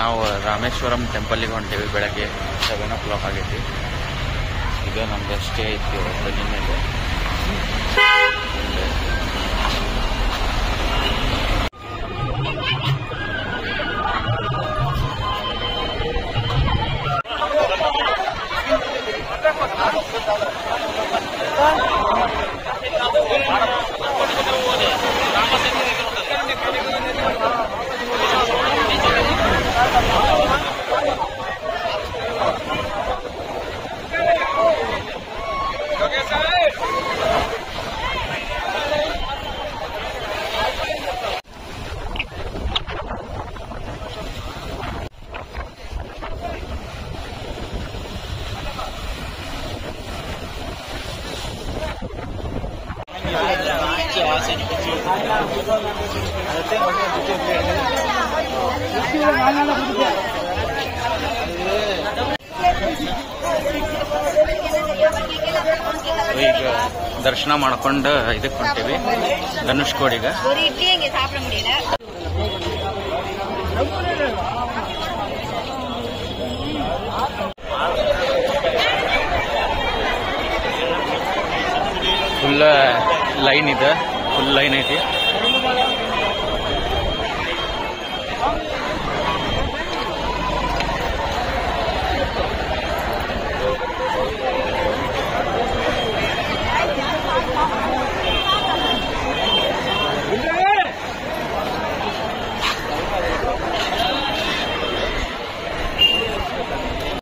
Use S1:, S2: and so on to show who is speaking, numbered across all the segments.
S1: ನಾವು ರಾಮೇಶ್ವರಂ ಟೆಂಪಲ್ಗೆ ಹೊಂಟೇವಿ. ಬೆಳಗ್ಗೆ 7 o'clock ಆಗೈತಿ. ಈಗ ನಮ್ದು ಸ್ಟೇ ಐತಿ ಇವತ್ತು ನಿನ್ನೆದು. ಈಗ ದರ್ಶನ ಮಾಡ್ಕೊಂಡು ಇದಕ್ಕೆ ಹೊಂಟೀವಿ ಧನುಷ್ಕೋಡಿಗೆ. ಫುಲ್ ಲೈನ್ ಇದೆ, ಫುಲ್ ಲೈನ್ ಐತಿ.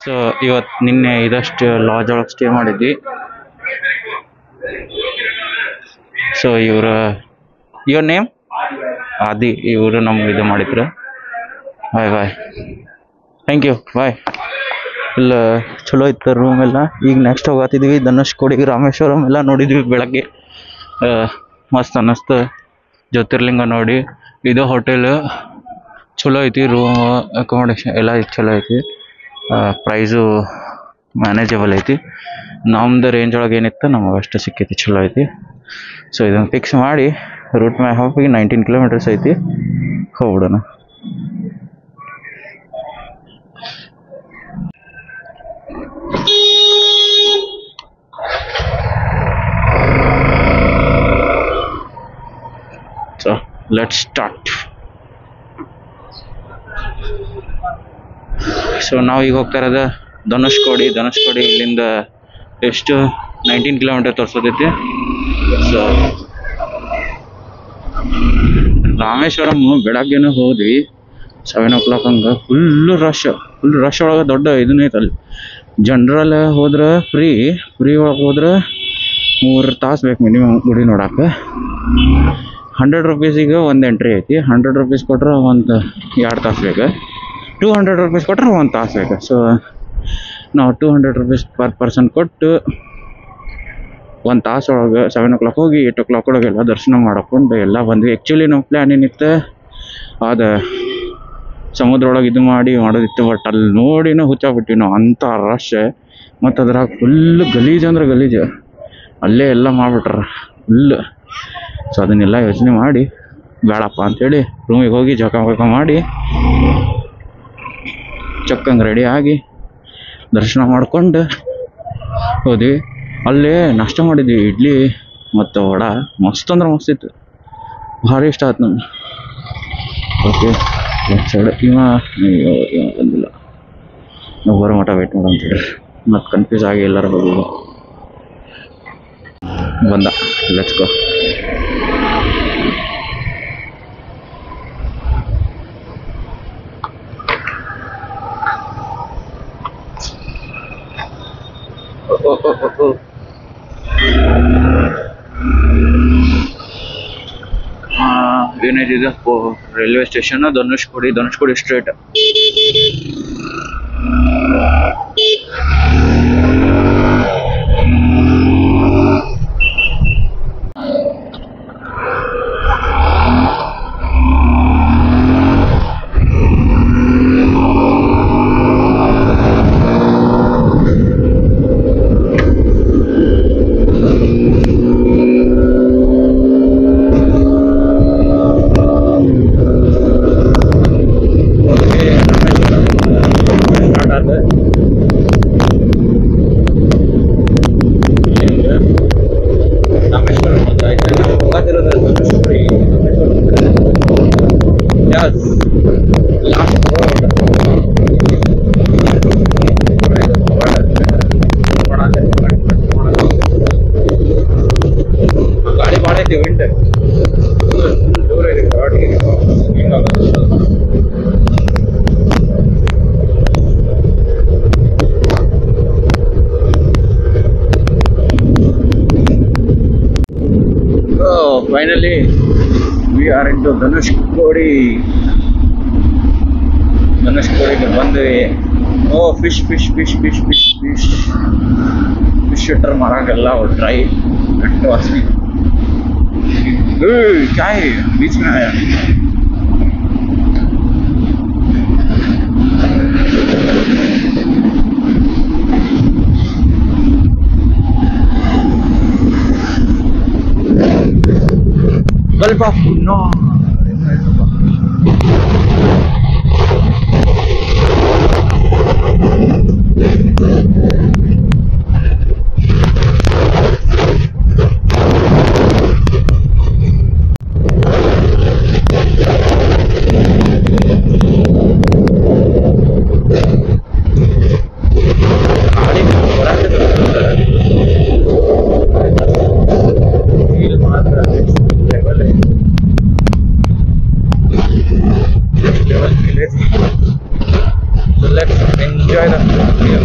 S1: ಸೊ ಇವತ್ತು ನಿನ್ನೆ ಇದಷ್ಟು ಲಾಜ್ ಒಳಗೆ ಸ್ಟೇ ಮಾಡಿದ್ವಿ. ಸೊ ಯುವರ್ ನೇಮ್ ಆದಿ, ಇವರು ನಮ್ಗೆ ಇದು ಮಾಡಿದ್ರು. ಬಾಯ್ ಬಾಯ್, ಥ್ಯಾಂಕ್ ಯು, ಬಾಯ್. ಫುಲ್ ಚಲೋ ಇತ್ತು ರೂಮ್ ಎಲ್ಲ. ಈಗ ನೆಕ್ಸ್ಟ್ ಹೋಗತ್ತಿದ್ವಿ ಧನುಷ್ಕೋಡಿಗೆ, ರಾಮೇಶ್ವರಂ ಎಲ್ಲ ನೋಡಿದ್ವಿ ಬೆಳಗ್ಗೆ. ಮಸ್ತ್ ಅನ್ನಿಸ್ತು, ಜ್ಯೋತಿರ್ಲಿಂಗ ನೋಡಿ. ಇದು ಹೋಟೆಲ್ ಚಲೋ ಐತಿ, ರೂಮ್ ಅಕೊಮಡೇಷನ್ ಎಲ್ಲ ಚಲೋ ಐತಿ. ಪ್ರೈಸು ಮ್ಯಾನೇಜಬಲ್ ಐತಿ. ನಮ್ದು ರೇಂಜ್ ಒಳಗೆ ಏನಿತ್ತು ನಮಗೆ ಅಷ್ಟು ಸಿಕ್ಕೈತಿ, ಚಲೋ ಐತಿ. ಸೊ ಇದನ್ನು ಫಿಕ್ಸ್ ಮಾಡಿ ರೂಟ್ ಮ್ಯಾಪ್ ಹಾಕಿ 19 kilometers ಐತಿ, ಹೋಗ್ಬಿಡೋಣ. So let's start. ಸೊ ನಾವು ಈಗ ಹೋಗ್ತಾ ಇರೋದು ಧನುಷ್ಕೋಡಿ. ಇಲ್ಲಿಂದ ಎಷ್ಟು 19 kilometers ತೋರಿಸೋದೈತಿ. ಸೊ ರಾಮೇಶ್ವರಂ ಬೆಳಗ್ಗೆನೂ ಹೋದ್ವಿ 7 o'clock ಹಂಗೆ. ಫುಲ್ ರಶ್ ಒಳಗೆ ದೊಡ್ಡ ಇದನ್ನ ಐತೆ ಅಲ್ಲಿ. ಜನರಲ್ ಹೋದ್ರೆ ಫ್ರೀ ಒಳಗೆ ಹೋದ್ರೆ 3 ತಾಸು ಬೇಕು ಮಿನಿಮಮ್ ಗುಡಿ ನೋಡಕ್ಕೆ. 100 rupeesಗೆ ಒಂದು ಎಂಟ್ರಿ ಐತಿ. 100 rupees ಕೊಟ್ರೆ ಒಂದು 2 ತಾಸು ಬೇಕು. 200 rupees ಕೊಟ್ರೆ 1 ತಾಸು ಬೇಕು. ಸೊ ನಾವು 200 rupees ಪರ್ ಪರ್ಸನ್ ಕೊಟ್ಟು 1 ತಾಸು ಒಳಗೆ 7 o'clock ಹೋಗಿ 8 o'clock ಒಳಗೆಲ್ಲ ದರ್ಶನ ಮಾಡಿಕೊಂಡು ಎಲ್ಲ ಬಂದ್ವಿ. ಆ್ಯಕ್ಚುಲಿ ನಮ್ಮ ಪ್ಲ್ಯಾನ್ ಏನಿತ್ತು ಅದು ಸಮುದ್ರ ಒಳಗೆ ಇದು ಮಾಡೋದಿತ್ತು. ಬಟ್ ಅಲ್ಲಿ ನೋಡಿನೂ ಹುಚ್ಚಾಗ್ಬಿಟ್ಟಿವಿ ನಾವು, ಅಂಥ ರಶ್. ಮತ್ತು ಅದ್ರಾಗ ಫುಲ್ ಗಲೀಜು ಅಂದ್ರೆ ಗಲೀಜು, ಅಲ್ಲೇ ಎಲ್ಲ ಮಾಡಿಬಿಟ್ರ ಫುಲ್. ಸೊ ಅದನ್ನೆಲ್ಲ ಯೋಚನೆ ಮಾಡಿ ಬೇಡಪ್ಪ ಅಂಥೇಳಿ ರೂಮಿಗೆ ಹೋಗಿ ಜಳಕ ಮಾಡಿ ಚಕ್ಕಂಗೆ ರೆಡಿ ಆಗಿ ದರ್ಶನ ಮಾಡ್ಕೊಂಡು ಹೋದ್ವಿ. ಅಲ್ಲೇ ನಾಷ್ಟ ಮಾಡಿದ್ವಿ, ಇಡ್ಲಿ ಮತ್ತು ವಡ. ಮಸ್ತ್ ಅಂದ್ರೆ ಮಸ್ತ್ ಇತ್ತು, ಭಾರಿ ಇಷ್ಟ ಆಯ್ತು ನಮ್ಗೆ. ಓಕೆ ಸೈಡ್ ಇವ ಬಂದಿಲ್ಲ, ನಾವು ಬರೋ ಮಠ ವೇಟ್ ಮಾಡೋ ಅಂತೇಳಿ ಮತ್ತು ಕನ್ಫ್ಯೂಸ್ ಆಗಿ ಎಲ್ಲರೂ ಹೋಗಿ ಬಂದ. Let's go. ಏನಿದೆ railway station Dhanushkodi straight. Finally we are in to ಧನುಷ್ಕೋಡಿಗೆ ಬಂದ್ವಿ. Oh fish fish fish fish fish fish fish ಶೂಟರ್ ಮಾರಾಗೆಲ್ಲ ಟ್ರೈ ಗಟ್ಟು ವಾಸನೆ. क्या है बीच में आया? Gulf of Mannar. So let's enjoy the view.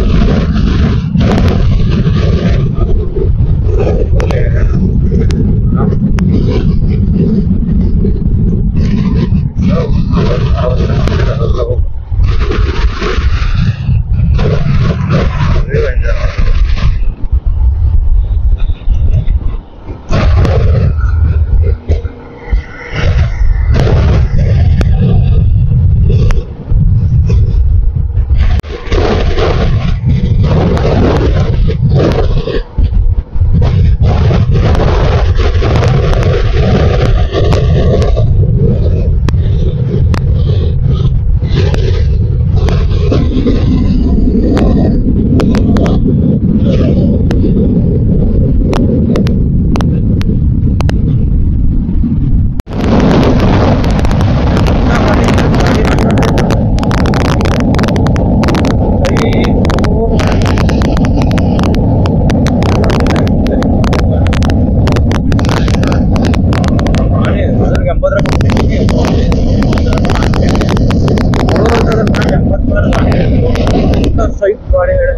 S1: Site ಗಾಡಿಗಳು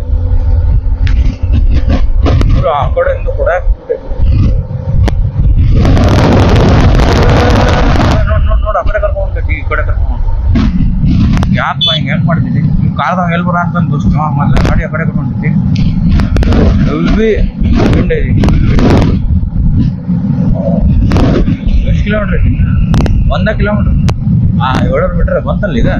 S1: ಆ ಕಡೆಯಿಂದ ಕೂಡ ನೋಡು ಆ ಕಡೆ ಕರ್ಕೊಂಡ್ಬೇಕು, ಈ ಕಡೆ ಕರ್ಕೊಂಡು ಯಾಕಪ್ಪ ಹಿಂಗೆ ಹೆಲ್ಪ್ ಮಾಡ್ತಿದ್ದಿ? ನೀವು ಕಾರ್ದಾಗ ಎಲ್ಲಿ ಬರ ಅಂತಂದು ದೋಸ್ತು ಮೊದಲ ಗಾಡಿ ಆ ಕಡೆ ಕರ್ಕೊಂಡಿದ್ದಿ. ಎಷ್ಟು ಕಿಲೋಮೀಟ್ರ್ ಐತಿ? 1 ಕಿಲೋಮೀಟ್ರ್. 700 ಮೀಟ್ರ್ ಬಂತಲ್ಲ ಈಗ.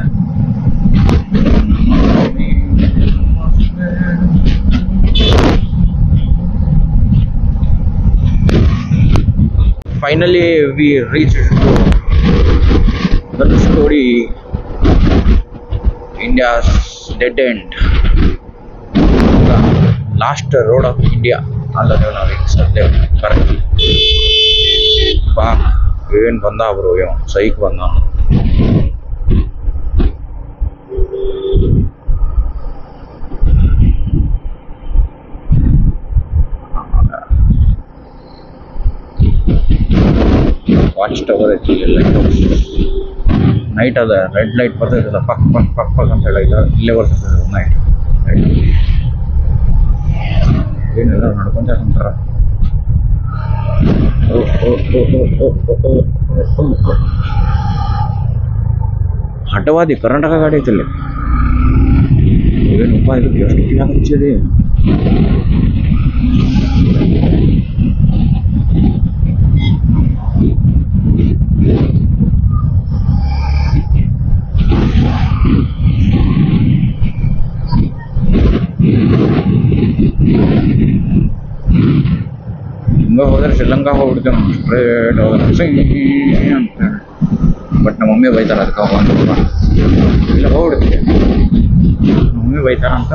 S1: Finally, we reached Dhanushkodi, India's dead end. The last road of India. All of them are correct. Ba, even banda bro, yo, sahi banda. Watch tower ಐತಿ, ಲೈಟ್ ಹೌಸ್. ನೈಟ್ ಅದ red light ಬರ್ತೈತಲ್ಲ, ಪಕ್ ಪಕ್ ಪಕ್ ಪಕ್ ಅಂತ ಹೇಳಿ ಇಲ್ಲೇ ಬರ್ತೈತೆ night. ಏನೆಲ್ಲ ನಡ್ಕೊಂತ ಹೊಂಟಾರ. ಹಠವಾದಿ ಕರ್ನಾಟಕ ಗಾಡಿ ಐತಲ್ಲಿ. ಏನಪ್ಪ ಇದಕ್ಕೆ ಎಷ್ಟು ಕಿಲೋ ಹಚ್ಚಿದೆ. ಹಿಂಗ ಹೋದ್ರೆ ಶ್ರೀಲಂಕಾ ಹೋಗ್ಬಿಡ್ತೇವೆ ನಾವು, ಸ್ಟ್ರೇಟ್ ಹೋದ್ರೆ ಅಂತ. ಬಟ್ ನಮ್ಮ ಮಮ್ಮಿ ಬೈತಾರ ಅದಕ್ಕೆ ಹೋಗಂತ ಇಲ್ಲ ಹೋಗ್ಬಿಡ್ತೀವಿ. ಮಮ್ಮಿ ಬೈತಾರ ಅಂತ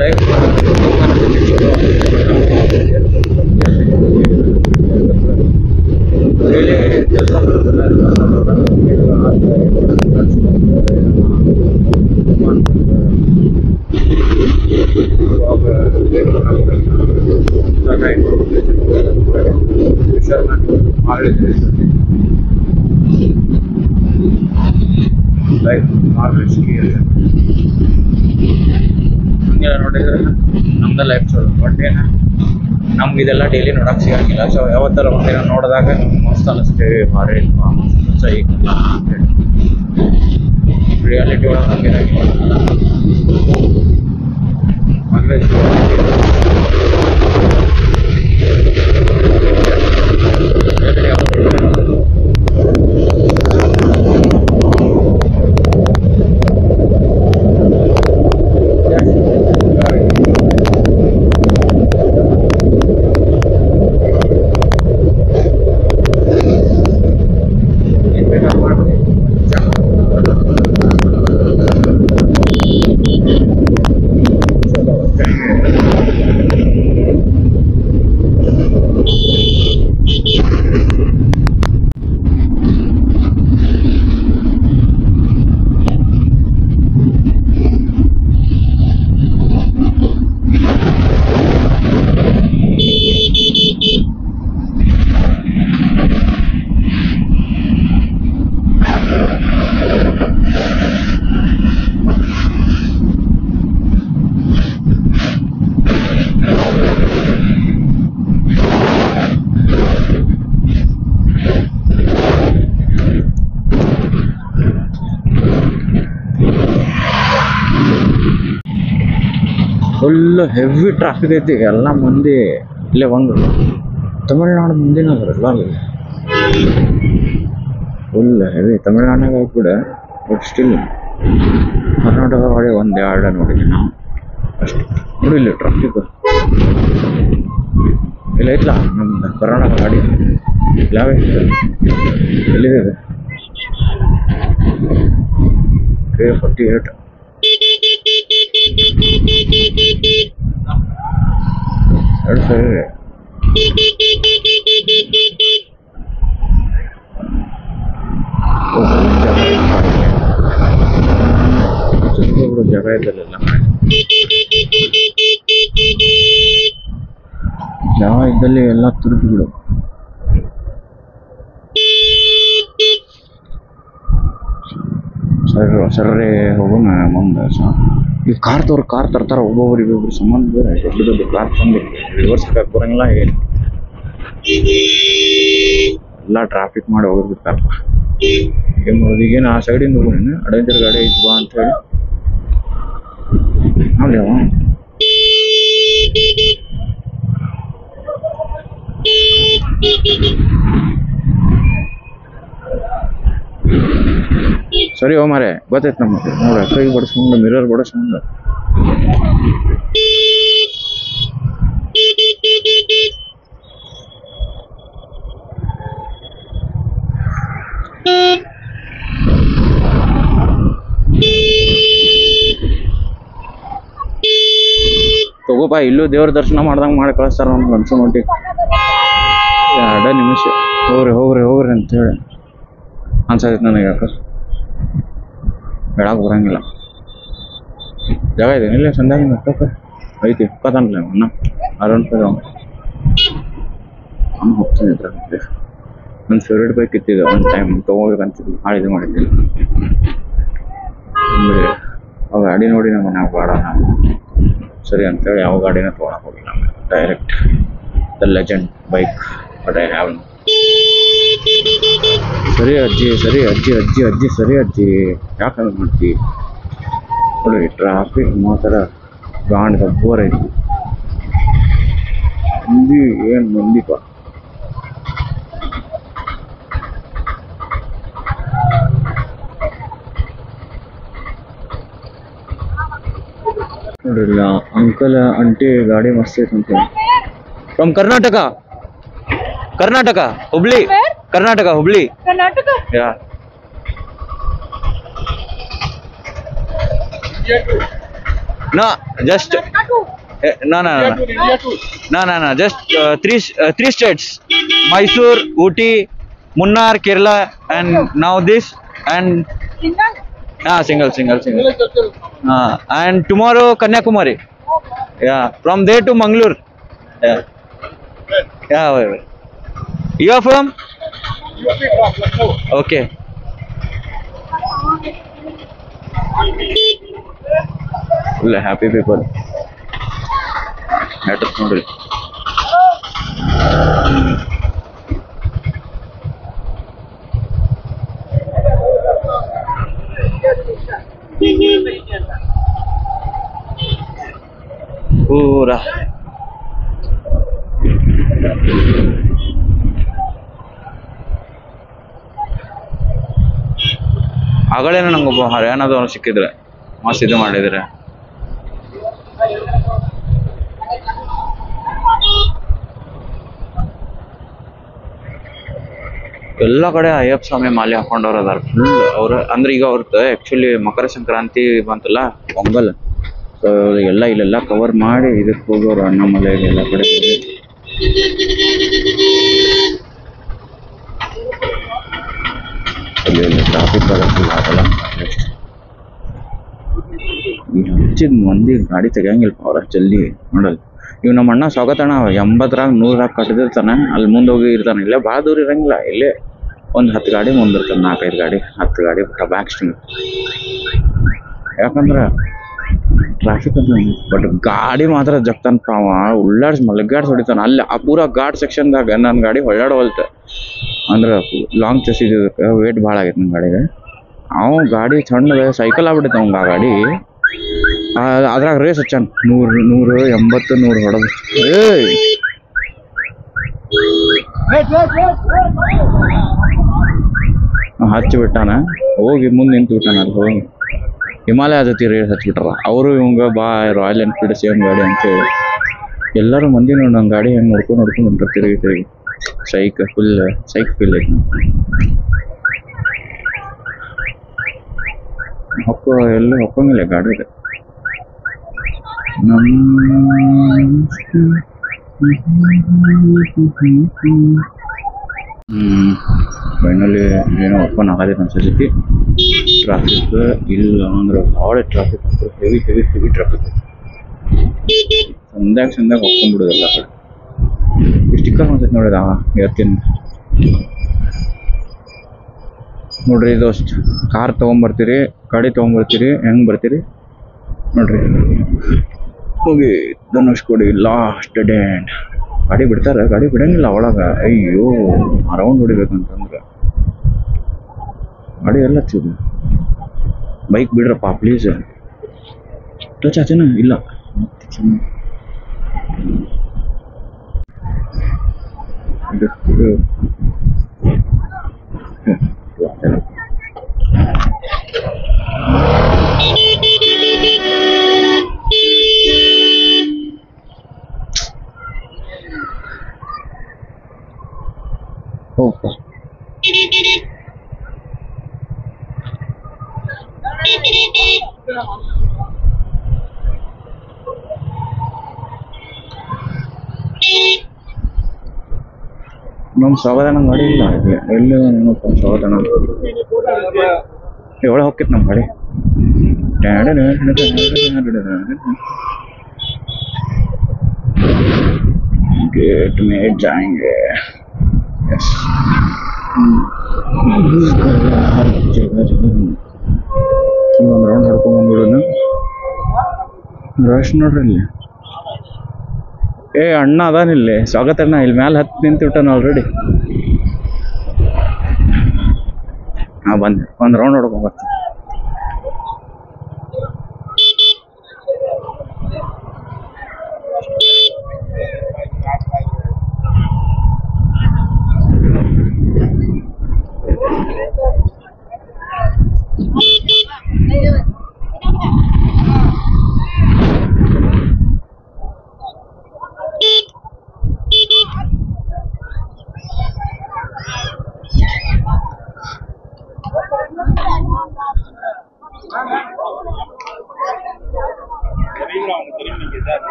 S1: ಲೈಫ್ ಲೈಫ್ ಭಾಳ ರಿಸ್ಕಿ ಇದೆ. ಹಂಗೆಲ್ಲ ನೋಡಿದ್ರೆ ನಮ್ದು ಲೈಫ್ ಚಲೋ. ಬಟ್ ಏನು ನಮ್ಗೆ ಇದೆಲ್ಲ ಡೈಲಿ ನೋಡಕ್ಕೆ ಸಿಗಂಗಿಲ್ಲ. ಸೊ ಯಾವತ್ತರ ಒಂದಿನ ನೋಡಿದಾಗ ನಮ್ಗೆ ಮಸ್ತ್ ಅನಿಸ್ತೇವೆ, ಭಾರಿ ಮಸ್ತ್ ಸಹಿ ಅಂತೇಳಿ. ರಿಯಾಲಿಟಿ ಒಳಗೆ ನಮ್ಗೆ ಫುಲ್ ಹೆವಿ ಟ್ರಾಫಿಕ್ ಐತಿ. ಎಲ್ಲ ಮಂದಿ ಇಲ್ಲೇ ಬಂದು ತಮಿಳ್ನಾಡು ಮಂದಿನ ಅದ್ರಲ್ಲ ಅಲ್ಲಿ ಫುಲ್ ಹೆವಿ. ತಮಿಳ್ನಾಡಿನಾಗ ಆಯ್ತು ಕೂಡ, ಬಟ್ ಸ್ಟಿಲ್ ಕರ್ನಾಟಕ ಒಳಗೆ ಒಂದು ಎರಡು ನೋಡಿದ್ವಿ ನಾವು ಅಷ್ಟು. ನೋಡಿ ಇಲ್ಲಿ ಟ್ರಾಫಿಕ್ ಇಲ್ಲ ಐತ್ಲಾ ನಮ್ದು ಕರ್ನಾಟಕ ಗಾಡಿ ಯಾವ ಎಲ್ಲಿದೆ K48. ಎರಡು ಸರಿ ಜಾಗ ಇದ್ದಲ್ಲ, ಜಾಗ ಇದ್ದಲ್ಲಿ ಎಲ್ಲ ತುರ್ದು ಬಿಡು. ಸರ್ರೆ ಹೋಗೋಣ ಮುಂದೆ. ಈ ಕಾರ್ ತರ್ತಾರ ಒಬ್ಬೊಬ್ರು ಸಂಬಂಧ ಬೇರೆ. ದೊಡ್ಡ ದೊಡ್ಡ ಕಾರ್ ತಂದು ರಿವರ್ಸ್ ಹಾಕಕ್ಕೆ ಬರಂಗಿಲ್ಲ. ಏನು ಎಲ್ಲ ಟ್ರಾಫಿಕ್ ಮಾಡಿ ಹೋಗಿರ್ತಾರಪ್ಪ. ಏನು ಮಾಡೋದು ಈಗೇನು ಆ ಸೈಡಿಂದ ಹೋಗೋಣ, ಅಡ್ವೆಂಚರ್ ಗಾಡಿ ಐತಿ ಬಾ ಅಂತ ಹೇಳಿ ಅಲ್ಲಿ ಅವ ಸರಿ ಓ ಮಾರೆ ಗೊತ್ತೈತೆ ನಮಗೆ. ನೋಡ ಕೈ ಬಡಿಸ್ಕೊಂಡು ಮಿರರ್ ಬಡಿಸ್ಕೊಂಡು ತಗೋಪ. ಇಲ್ಲೂ ದೇವ್ರ ದರ್ಶನ ಮಾಡ್ದಂಗೆ ಮಾಡಿ ಕಳಿಸ್ತಾರ ನಮ್ಗೆ ಅನ್ಸೋ ಮಟ್ಟಿಗೆ. 2 ನಿಮಿಷ ಹೋಗ್ರಿ ಅಂತೇಳಿ ಅನ್ಸೈತೆ ನನಗೆ. ಯಾಕೆ ಹೇಳಕ್ಕೆ ಬರಂಗಿಲ್ಲ. ಜಾಗ ಇದೆ ಇಲ್ಲೇ ಸಂಧ್ಯಾಗಿ ಮತ್ತಕ್ಕೆ ಐತಿ ಕತ್ತನ್ಲ ಅನ್ನ ಅರೌಂಡ್ ನಾನು ಹೋಗ್ತೀನಿ ಇದ್ರ. ನನ್ನ ಫೇವ್ರೇಟ್ ಬೈಕ್ ಇತ್ತಿದೆ ಒಂದು ಟೈಮ್ ತೊಗೋಬೇಕಂತಿದ್ದು, ಭಾಳ ಇದು ಮಾಡಿದ್ದೀನಿ. ಅಂದರೆ ಅವು ಗಾಡಿ ನೋಡಿ ನಮ್ಮ ಮನ್ಯಾಗ ಬೇಡ ನಾನು ಸರಿ ಅಂತೇಳಿ ಯಾವ ಗಾಡಿನ ತೊಗೊಳಕ್ಕೆ ಹೋಗಿಲ್ಲ. ಆಮೇಲೆ direct the legend bike but I have. ಸರಿ ಅಜ್ಜಿ ಸರಿ ಅಜ್ಜಿ ಯಾಕಂದ್ರೆ ಮಾಡ್ತಿ ನೋಡ್ರಿ. ಟ್ರಾಫಿಕ್ ಮಾತ್ರ ಗಾಂಡ್ ಬೋರ್ ಐತಿ. ಮಂದಿ ಏನು ಮಂದಿಪ್ಪ. ನೋಡ್ರಿಲ್ಲ ಅಂಕಲ್ ಆಂಟಿ ಗಾಡಿ ಮಸ್ತ್ ಐತೆ ಅಂತ. From Karnataka Hubli. Karnataka Hubli. Yeah No, just no, no, no, no, no, no. Just three states: Mysore, Ooty, Munnar, Kerala, and now this and single. And tomorrow Kanyakumari. Yeah, from there to Mangalore. Yeah, yeah. Wait. You are from? Okay. Full happy people. Let us know. पूरा ಆಗಲೇನ ನಂಗೊಬ್ಬ ಹರಿಯಾಣದವನು ಸಿಕ್ಕಿದ್ರೆ ಮಸ್ತ್ ಇದು ಮಾಡಿದ್ರೆ ಎಲ್ಲ ಕಡೆ ಅಯ್ಯಪ್ಪ ಸ್ವಾಮಿ ಮಾಲೆ ಹಾಕೊಂಡವ್ರು ಅದಾರ full ಅವ್ರ ಅಂದ್ರೆ ಈಗ ಅವ್ರದ್ದು ಆಕ್ಚುಲಿ ಮಕರ ಸಂಕ್ರಾಂತಿ ಬಂತಲ್ಲ ಪೊಂಗಲ್ ಸೊ ಎಲ್ಲ ಇಲ್ಲೆಲ್ಲ ಕವರ್ ಮಾಡಿ ಇದಕ್ಕೆ ಹೋಗೋರು ಅಣ್ಣಾಮಲೈ ಎಲ್ಲ ಕಡೆ ಹೋಗಿ ಇಲ್ಲಿ ಟ್ರಾಫಿಕ್ ಆಗಲ್ಲ ಹಚ್ಚಿದ ಮಂದಿ ಗಾಡಿ ತೆಗಿಯಂಗಿಲ್ಲ ಅವ್ರ ಜಲ್ದಿ ನೋಡಲ್ ಇವ್ ನಮ್ಮ ಅಣ್ಣ ಸ್ವಾಗತಣ್ಣ 80 100 ಕಟ್ಟಿದಿರ್ತಾನೆ ಅಲ್ಲಿ ಮುಂದೆ ಹೋಗಿ ಇರ್ತಾನೆ ಇಲ್ಲೇ ಭಾಳ ದೂರ ಇರಂಗಿಲ್ಲ ಇಲ್ಲೇ ಒಂದು 10 ಗಾಡಿ ಮುಂದಿರ್ತಾನೆ 4-5 ಗಾಡಿ 10 ಗಾಡಿ ಬಿಟ್ಟ ಬ್ಯಾಕ್ ಸ್ಟಿಂಗ್ ಯಾಕಂದ್ರೆ ಟ್ರಾಫಿಕ್ ಅಂತ ಬಟ್ ಗಾಡಿ ಮಾತ್ರ ಜಗ್ತಾನಪ್ಪ ಅವ ಮಲಗಾಡ್ಸ್ ಹೊಡಿತಾನ ಅಲ್ಲಿ ಆ ಪೂರಾ ಘಾಟ್ ಸೆಕ್ಷನ್ದಾಗ ನನ್ನ ಗಾಡಿ ಹೊಳ್ಳಾಡವಲ್ತೆ ಅಂದ್ರೆ ಲಾಂಗ್ ಚಸ್ ಇದಕ್ಕೆ ವೇಟ್ ಭಾಳ ಆಗೈತೆ ನನ್ನ ಗಾಡಿಗೆ ಅವ ಗಾಡಿ ಸಣ್ಣದ ಸೈಕಲ್ ಆಗ್ಬಿಟ್ಟೈತೆ ಅವಂಗ ಆ ಗಾಡಿ ಅದ್ರಾಗ ರೇಸ್ ಹಚ್ಚಾನ 180 ಹೊಡೆದು ಹಚ್ಚಿಬಿಟ್ಟಾನ ಹೋಗಿ ಮುಂದೆ ನಿಂತು ಬಿಟ್ಟಾನ ಅಲ್ಲಿ ಹೋಗಿ ಹಿಮಾಲಯ ಜೊತೆ ರೇಸ್ ಹಚ್ಬಿಟ್ರ ಅವರು ಇವಂಗ ಬಾ ರಾಯಲ್ ಎನ್ಫೀಲ್ಡ್ ಸೇಮ್ ಗಾಡಿ ಅಂತೇಳಿ ಎಲ್ಲರೂ ಮಂದಿ ನೋಡಿ ನನ್ನ ಗಾಡಿ ಹೆಂಗೆ ನೋಡ್ಕೊಂಡು ಹೊಂಟಾರ ತಿರುಗಿ ಫುಲ್ ಫೀಲ್ ಐತಿ ಎಲ್ಲೂ ಹೊಕ್ಕಂಗಿಲ್ಲ ಗಾಡಿಗೆ ಫೈನಲಿ ಏನೋ ಓಪನ್ ಆಗದೈತೆ ಅನ್ಸತಿ ಟ್ರಾಫಿಕ್ ಇಲ್ಲ ಅಂದ್ರೆ ಭಾಳ ಟ್ರಾಫಿಕ್ ಅಂತ ಹೆವಿ ಟ್ರಾಫಿಕ್ ಸಂದಾಗ ಹೊಕ್ಕೊಂಡ್ಬಿಡೋದು ಎಲ್ಲ ಕಡೆ ಸ್ಟಿಕ್ಕರ್ ಅನ್ಸೈತೆ ನೋಡಿದ ಇವತ್ತಿನ ನೋಡ್ರಿ ದೋಸ್ತ್ ಕಾರ್ ತೊಗೊಂಬರ್ತೀರಿ ಗಾಡಿ ತೊಗೊಂಬರ್ತೀರಿ ಹೆಂಗೆ ಬರ್ತೀರಿ ನೋಡ್ರಿ ಹೋಗಿ ಧನುಷ್ಕೋಡಿ ಲಾಸ್ಟ್ ಡೆಂಡ್ ಗಾಡಿ ಬಿಡ್ತಾರೆ ಗಾಡಿ ಬಿಡಂಗಿಲ್ಲ ಒಳಗೆ ಅಯ್ಯೋ ರೌಂಡ್ ಹೊಡಿಬೇಕಂತಂದ್ರೆ ಗಾಡಿ ಎಲ್ಲ ಚೂರು ಬೈಕ್ ಬಿಡ್ರಪ್ಪ ಪ್ಲೀಸ್ ಟಚ್ ಆಚೆನ ಇಲ್ಲ ಹೋಗ್ತಾ ನಮ್ಮ ಸ್ವಾಗತನ ಗಾಡಿ ಇಲ್ಲ ಎಲ್ಲಿ ಏನಪ್ಪ ಸ್ವಾಗತನ ಒಳಗೆ ಹೋಗ್ತೈತೆ ನಮ್ಮ ಗಾಡಿ गेट में जाएंगे यस ಒಂದು ರೌಂಡ್ ಹೊಡ್ಕೊಂಡ್ಬಂದ್ಬಿಡೋಣ ರಶ್ ನೋಡ್ರಿ ಇಲ್ಲಿ ಅಣ್ಣ ಅದಾನಿಲ್ಲಿ ಸ್ವಾಗತ ಅಣ್ಣ ಇಲ್ಲಿ ಮ್ಯಾಲೆ ಹತ್ತು ನಿಂತಿಟ್ಟಾನ ಆಲ್ರೆಡಿ ಬಂದೆ ಒಂದು ರೌಂಡ್ ಹೊಡ್ಕೊಂಬರ್ತೀನಿ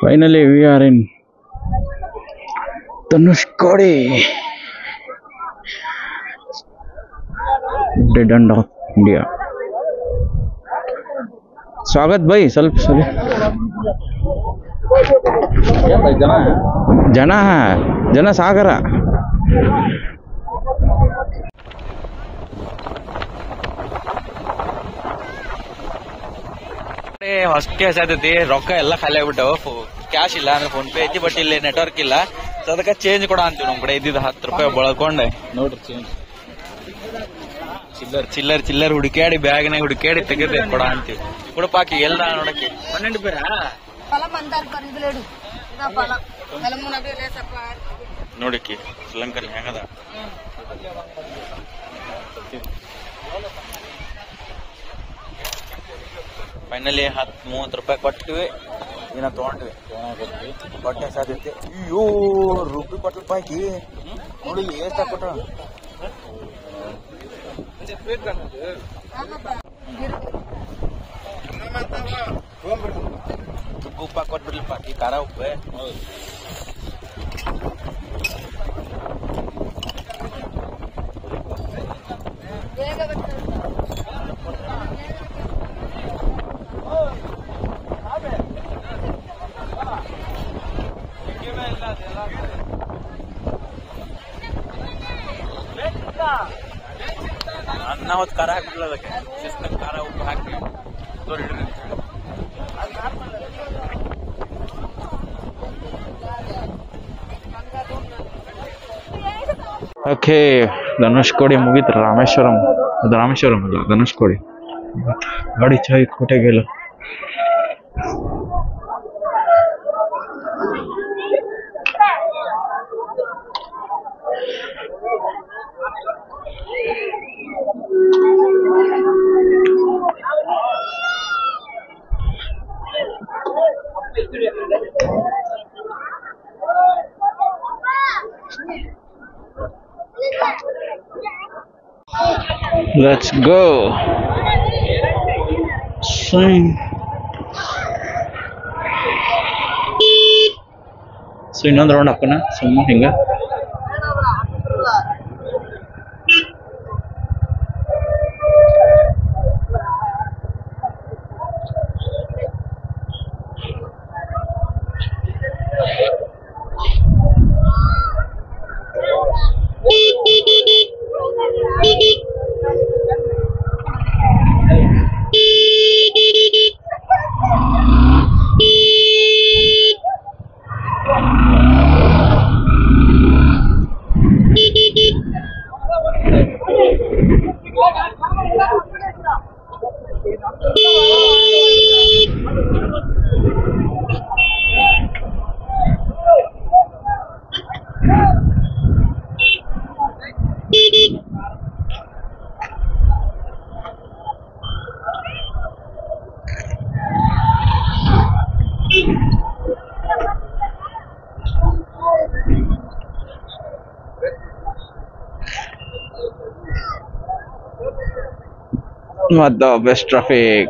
S1: finally we are in Dhanushkodi, dead end of India. ಸ್ವಾಗತ್ ಬೈ. ಸ್ವಲ್ಪ ಜನ ಜನ ಸಾಗರ.
S2: ಹೊಷ್ಟೇ ಸಾಧ್ಯತೆ ರೊಕ್ಕ ಎಲ್ಲ ಖಾಲಿ ಆಗ್ಬಿಟ್ಟವು. ಕ್ಯಾಶ್ ಇಲ್ಲ ಅಂದ್ರೆ ಫೋನ್ ಪೇ ಐತಿ, ಬಟ್ ಇಲ್ಲಿ ನೆಟ್ವರ್ಕ್ ಇಲ್ಲ. ಸೊ ಅದಕ್ಕೆ ಚೇಂಜ್ ಕೊಡ ಅಂತೀವಿ. ನಮ್ ಕಡೆ ಇದ್ದಿದ್ದು 10 ರೂಪಾಯಿ ಬಳಕೊಂಡೆ ನೋಡ್ರಿ ಚೇಂಜ್. ಚಿಲ್ಲರ್ ಚಿಲ್ಲರ್ ಹುಡುಕ್ಯಾಡಿ ಬ್ಯಾಗ್ನಾಗ ಹುಡುಕ್ಯಾಡಿ ತೆಗೆದೆ ಕೊಡ ಅಂತೀವಿ. ಕುಡಪಾಕಿ ಎಲ್ಲ ನೋಡಕ್ಕೆ 12 ರೂಪಾಯಿ ನೋಡಕ್ಕೆ ಶ್ರೀಲಂಕಲ್ಲಿ ಹೆಂಗದ. ಫೈನಲಿ 30 ರೂಪಾಯಿ ಕೊಟ್ಟಿವಿ. ದಿನ ತಗೊಂಡ್ವಿ ಕೊಟ್ಟೆ ಸಾಧ್ಯತೆ. ಅಯ್ಯೋ ರೂಪಾಯಿ ಕೊಟ್ಟಲ್ಪಾಕಿ ನೋಡಿ ಎಷ್ಟು ಹಾಕೊಟ್ಟ. ಉಪ್ಪ ಕೊಟ್ಬಿಡ್ಲಿಪ್ಪಾಕಿ ಖಾರ ಉಪ್ಪೆ. ಅನ್ನ ಹೊತ್ತು ಖಾರ ಹಾಕ್ಬಿಡಲ್ಲ ಅದಕ್ಕೆ. ಶಿಸ್ತಾಗಿ ಖಾರ ಉಪ್ಪು ಹಾಕಿ
S1: ಓಕೆ, ಧನುಷ್ಕೋಡಿ ಮುಗೀತು. ರಾಮೇಶ್ವರಂ, ಅದು ರಾಮೇಶ್ವರಂ ಅಲ್ಲ, ಧನುಷ್ಕೋಡಿ. ಗಾಡಿ ಚಾಯ್ ಕೋಟೆಗೆಲ್ಲ Let's go. Swing. So ಇನ್ನೊಂದು ರೌಂಡ್ ಹಾಕೋಣ ಸುಮ್ಮ ಹಿಂಗ. What the best traffic.